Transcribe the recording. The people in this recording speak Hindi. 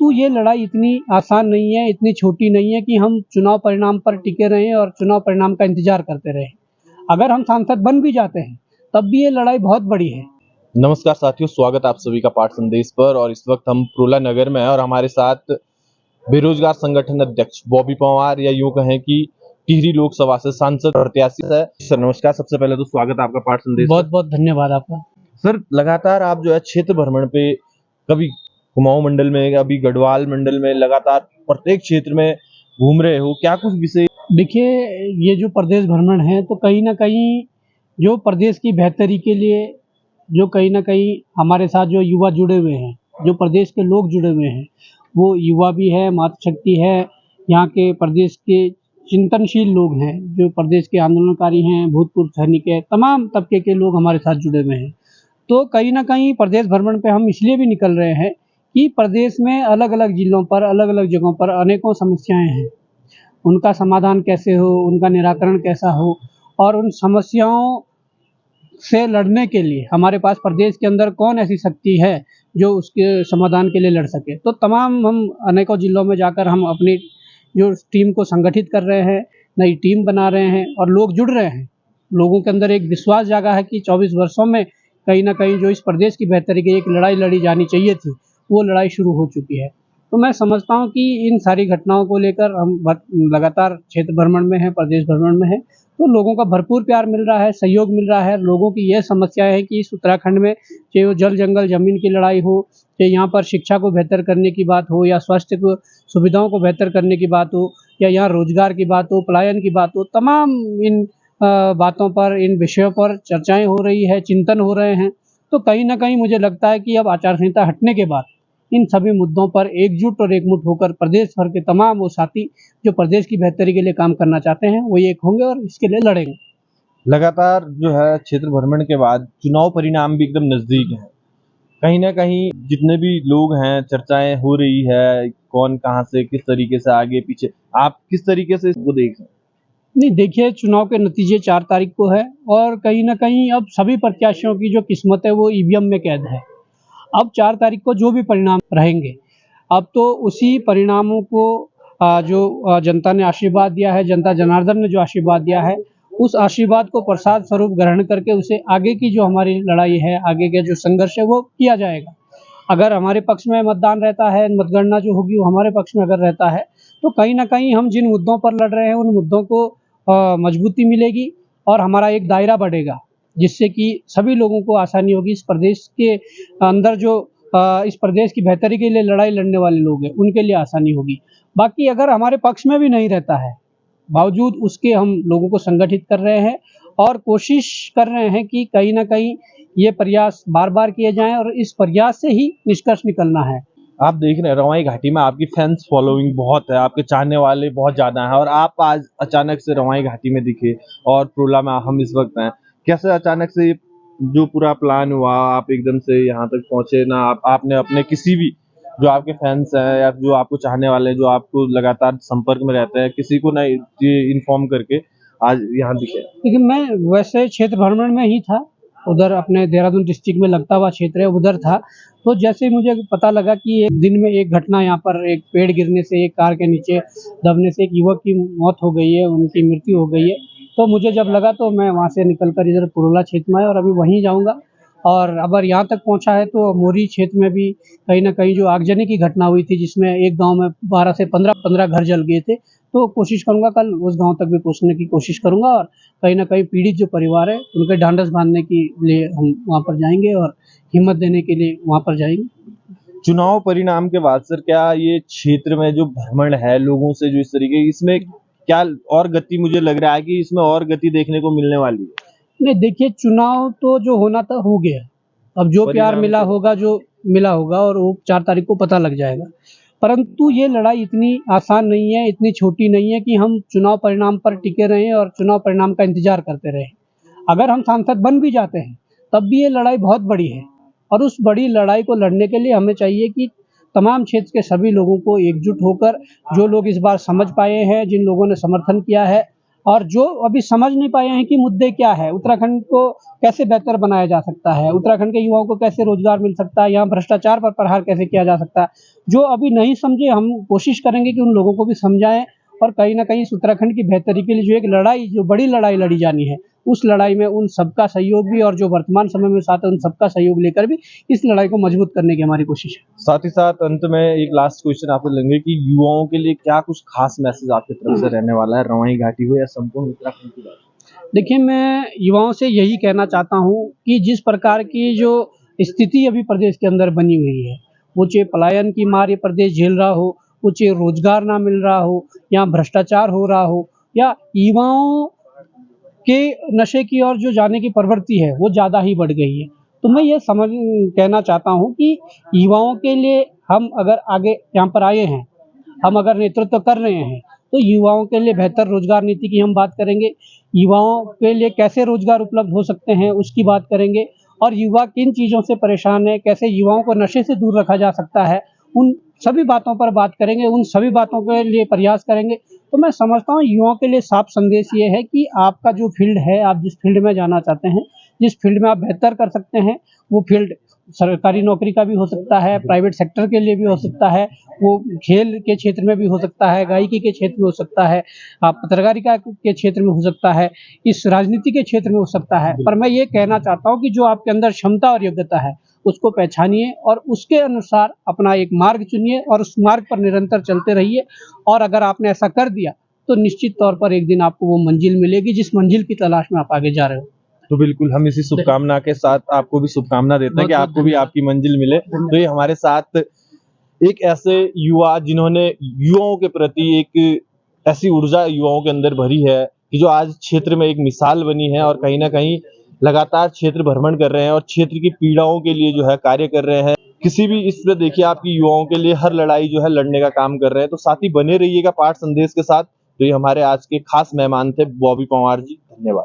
परंतु ये लड़ाई इतनी आसान नहीं है, इतनी छोटी नहीं है कि हम चुनाव परिणाम पर टिके रहें और चुनाव परिणाम का इंतजार करते रहें। अगर हम सांसद बन भी जाते हैं, तब भी ये लड़ाई बहुत बड़ी है। नमस्कार साथियों, स्वागत है आप सभी का पाठ संदेश पर। और इस वक्त हम प्रोला नगर में हैं और हमारे साथ बेरोजगार संगठन अध्यक्ष बॉबी पंवार, या यूं कहें कि टिहरी लोकसभा से सांसद प्रत्याशी है। सर नमस्कार, सबसे पहले तो स्वागत है आपका पाठ संदेश। बहुत बहुत धन्यवाद आपका। सर, लगातार आप जो है क्षेत्र भ्रमण पे, कभी कुमाऊं मंडल में, अभी गढ़वाल मंडल में, लगातार प्रत्येक क्षेत्र में घूम रहे हो, क्या कुछ विषय? देखिए, ये जो प्रदेश भ्रमण है तो कहीं न कहीं जो प्रदेश की बेहतरी के लिए, जो कहीं न कहीं हमारे साथ जो युवा जुड़े हुए हैं, जो प्रदेश के लोग जुड़े हुए हैं, वो युवा भी है, मातृशक्ति है, यहाँ के प्रदेश के चिंतनशील लोग हैं, जो प्रदेश के आंदोलनकारी हैं, भूतपूर्व सैनिक हैं, तमाम तबके के लोग हमारे साथ जुड़े हुए हैं। तो कहीं न कहीं प्रदेश भ्रमण पे हम इसलिए भी निकल रहे हैं कि प्रदेश में अलग-अलग जिलों पर, अलग-अलग जगहों पर अनेकों समस्याएँ हैं। उनका समाधान कैसे हो, उनका निराकरण कैसा हो, और उन समस्याओं से लड़ने के लिए हमारे पास प्रदेश के अंदर कौन ऐसी शक्ति है जो उसके समाधान के लिए लड़ सके। तो तमाम हम अनेकों जिलों में जाकर हम अपनी जो टीम को संगठित कर रहे हैं, नई टीम बना रहे हैं और लोग जुड़ रहे हैं। लोगों के अंदर एक विश्वास जागा है कि 24 वर्षों में कहीं न कहीं जो इस प्रदेश की बेहतरी की एक लड़ाई लड़ी जानी चाहिए थी, वो लड़ाई शुरू हो चुकी है। तो मैं समझता हूँ कि इन सारी घटनाओं को लेकर हम लगातार क्षेत्र भ्रमण में हैं, प्रदेश भ्रमण में हैं, तो लोगों का भरपूर प्यार मिल रहा है, सहयोग मिल रहा है। लोगों की ये समस्या है कि इस उत्तराखंड में चाहे वो जल, जंगल, ज़मीन की लड़ाई हो, चाहे यहाँ पर शिक्षा को बेहतर करने की बात हो, या स्वास्थ्य को सुविधाओं को बेहतर करने की बात हो, या यहाँ रोज़गार की बात हो, पलायन की बात हो, तमाम इन बातों पर, इन विषयों पर चर्चाएँ हो रही है, चिंतन हो रहे हैं। तो कहीं न कहीं मुझे लगता है कि अब आचार संहिता हटने के बाद इन सभी मुद्दों पर एकजुट और एकमुठ होकर प्रदेश भर के तमाम वो साथी जो प्रदेश की बेहतरी के लिए काम करना चाहते हैं, वो एक होंगे और इसके लिए लड़ेंगे। लगातार जो है क्षेत्र भ्रमण के बाद चुनाव परिणाम भी एकदम नजदीक है। कहीं ना कहीं जितने भी लोग हैं, चर्चाएं हो रही है, कौन कहां से किस तरीके से आगे पीछे, आप किस तरीके से इसको देख रहे हैं? नहीं, देखिए, चुनाव के नतीजे 4 तारीख को है और कहीं न कहीं अब सभी प्रत्याशियों की जो किस्मत है वो ईवीएम में कैद है। अब 4 तारीख को जो भी परिणाम रहेंगे, अब तो उसी परिणामों को जो जनता ने आशीर्वाद दिया है, जनता जनार्दन ने जो आशीर्वाद दिया है, उस आशीर्वाद को प्रसाद स्वरूप ग्रहण करके उसे आगे की जो हमारी लड़ाई है, आगे का जो संघर्ष है वो किया जाएगा। अगर हमारे पक्ष में मतदान रहता है, मतगणना जो होगी वो हमारे पक्ष में अगर रहता है, तो कहीं न कहीं हम जिन मुद्दों पर लड़ रहे हैं, उन मुद्दों को मजबूती मिलेगी और हमारा एक दायरा बढ़ेगा, जिससे कि सभी लोगों को आसानी होगी। इस प्रदेश के अंदर जो इस प्रदेश की बेहतरी के लिए लड़ाई लड़ने वाले लोग हैं, उनके लिए आसानी होगी। बाकी अगर हमारे पक्ष में भी नहीं रहता है, बावजूद उसके हम लोगों को संगठित कर रहे हैं और कोशिश कर रहे हैं कि कहीं न कहीं ये प्रयास बार-बार किए जाएँ और इस प्रयास से ही निष्कर्ष निकलना है। आप देख रहे हैं रवाई घाटी में आपकी फैंस फॉलोइंग बहुत है, आपके चाहने वाले बहुत ज्यादा हैं, और आप आज अचानक से रवाई घाटी में दिखे और प्रोला में हम इस वक्त हैं। कैसे अचानक से ये जो पूरा प्लान हुआ, आप एकदम से यहाँ तक पहुंचे ना? आपने अपने किसी भी जो आपके फैंस हैं या जो आपको चाहने वाले हैं, जो आपको लगातार संपर्क में रहते हैं, किसी को ना ये इन्फॉर्म करके आज यहाँ दिखे? देखिए, मैं वैसे क्षेत्र भ्रमण में ही था, उधर अपने देहरादून डिस्ट्रिक्ट में लगता हुआ क्षेत्र है, उधर था। तो जैसे ही मुझे पता लगा कि एक दिन में एक घटना यहाँ पर एक पेड़ गिरने से, एक कार के नीचे दबने से एक युवक की मौत हो गई है, उनकी मृत्यु हो गई है। तो मुझे जब लगा तो मैं वहाँ से निकल कर इधर पुरोला क्षेत्र में आया और अभी वहीं जाऊँगा। और अगर यहाँ तक पहुँचा है तो मोरी क्षेत्र में भी कहीं न कहीं जो आगजनी की घटना हुई थी, जिसमें एक गाँव में 12 से 15 घर जल गए थे, तो कोशिश करूँगा कल उस गाँव तक भी पहुँचने की कोशिश करूँगा और कहीं न कहीं पीड़ित जो परिवार है, उनके ढाँढस बाँधने के लिए हम वहाँ पर जाएँगे और हिम्मत देने के लिए वहाँ पर जाएँगे। चुनाव परिणाम के बाद सर, क्या ये क्षेत्र में जो भ्रमण है लोगों से, जो इस तरीके, इसमें क्या और गति, मुझे लग रहा है कि इसमें और गति देखने को मिलने वाली है? नहीं, देखिए, चुनाव तो जो होना था हो गया। अब जो प्यार परिणाम मिला के बाद होगा, जो मिला होगा, और वो 4 तारीख को पता लग जाएगा। परंतु ये लड़ाई इतनी आसान नहीं है, इतनी छोटी नहीं है कि हम चुनाव परिणाम पर टिके रहें और चुनाव परिणाम का इंतज़ार करते रहें। अगर हम सांसद बन भी जाते हैं, तब भी ये लड़ाई बहुत बड़ी है और उस बड़ी लड़ाई को लड़ने के लिए हमें चाहिए कि तमाम क्षेत्र के सभी लोगों को एकजुट होकर, जो लोग इस बार समझ पाए हैं, जिन लोगों ने समर्थन किया है, और जो अभी समझ नहीं पाए हैं कि मुद्दे क्या है, उत्तराखंड को कैसे बेहतर बनाया जा सकता है, उत्तराखंड के युवाओं को कैसे रोजगार मिल सकता है, यहाँ भ्रष्टाचार पर प्रहार कैसे किया जा सकता है, जो अभी नहीं समझे हम कोशिश करेंगे कि उन लोगों को भी समझाएं और कहीं ना कहीं इस उत्तराखंड की बेहतरी के लिए जो एक लड़ाई, जो बड़ी लड़ाई लड़ी जानी है, उस लड़ाई में उन सबका सहयोग भी और जो वर्तमान समय में साथ है उन सबका सहयोग लेकर भी इस लड़ाई को मजबूत करने की हमारी कोशिश है। साथ ही साथ अंत में एक लास्ट क्वेश्चन आपसे लेंगे कि युवाओं के लिए क्या कुछ खास मैसेज आपकी तरफ से रहने वाला है, रवाई घाटी हो या संपूर्ण उत्तराखंड की बात? देखिए, मैं युवाओं से यही कहना चाहता हूँ कि जिस प्रकार की जो स्थिति अभी प्रदेश के अंदर बनी हुई है, वो चाहे पलायन की मार ये प्रदेश झेल रहा हो, वो चाहे रोजगार ना मिल रहा हो, या भ्रष्टाचार हो रहा हो, या युवाओं के नशे की ओर जो जाने की प्रवृत्ति है वो ज़्यादा ही बढ़ गई है। तो मैं ये कहना चाहता हूँ कि युवाओं के लिए हम अगर आगे यहाँ पर आए हैं, हम अगर नेतृत्व कर रहे हैं, तो युवाओं के लिए बेहतर रोजगार नीति की हम बात करेंगे, युवाओं के लिए कैसे रोजगार उपलब्ध हो सकते हैं उसकी बात करेंगे, और युवा किन चीज़ों से परेशान है, कैसे युवाओं को नशे से दूर रखा जा सकता है, उन सभी बातों पर बात करेंगे, उन सभी बातों के लिए प्रयास करेंगे। तो मैं समझता हूँ युवाओं के लिए साफ संदेश ये है कि आपका जो फील्ड है, आप जिस फील्ड में जाना चाहते हैं, जिस फील्ड में आप बेहतर कर सकते हैं, वो फील्ड सरकारी नौकरी का भी हो सकता है, प्राइवेट सेक्टर के लिए भी हो सकता है, वो खेल के क्षेत्र में भी हो सकता है, गायकी के क्षेत्र में हो सकता है, पत्रकारिता के क्षेत्र में हो सकता है, इस राजनीति के क्षेत्र में हो सकता है। पर मैं ये कहना चाहता हूँ कि जो आपके अंदर क्षमता और योग्यता है, उसको पहचानिए और उसके अनुसार अपना एक मार्ग चुनिए और उस मार्ग पर निरंतर चलते रहिए, और अगर आपने ऐसा कर दिया तो निश्चित तौर पर एक दिन आपको वो मंजिल मिलेगी जिस मंजिल की तलाश में आप आगे जा रहे हो। तो बिल्कुल हम इसी शुभकामना के साथ आपको भी शुभकामना देते हैं कि आपको भी आपकी मंजिल मिले। तो ये हमारे साथ एक ऐसे युवा जिन्होंने युवाओं के प्रति एक ऐसी ऊर्जा युवाओं के अंदर भरी है कि जो आज क्षेत्र में एक मिसाल बनी है और कहीं ना कहीं लगातार क्षेत्र भ्रमण कर रहे हैं और क्षेत्र की पीड़ाओं के लिए जो है कार्य कर रहे हैं। किसी भी इस पे देखिए आपकी युवाओं के लिए हर लड़ाई जो है लड़ने का काम कर रहे हैं। तो साथ ही बने रहिएगा पाठ संदेश के साथ। तो ये हमारे आज के खास मेहमान थे बॉबी पंवार जी। धन्यवाद।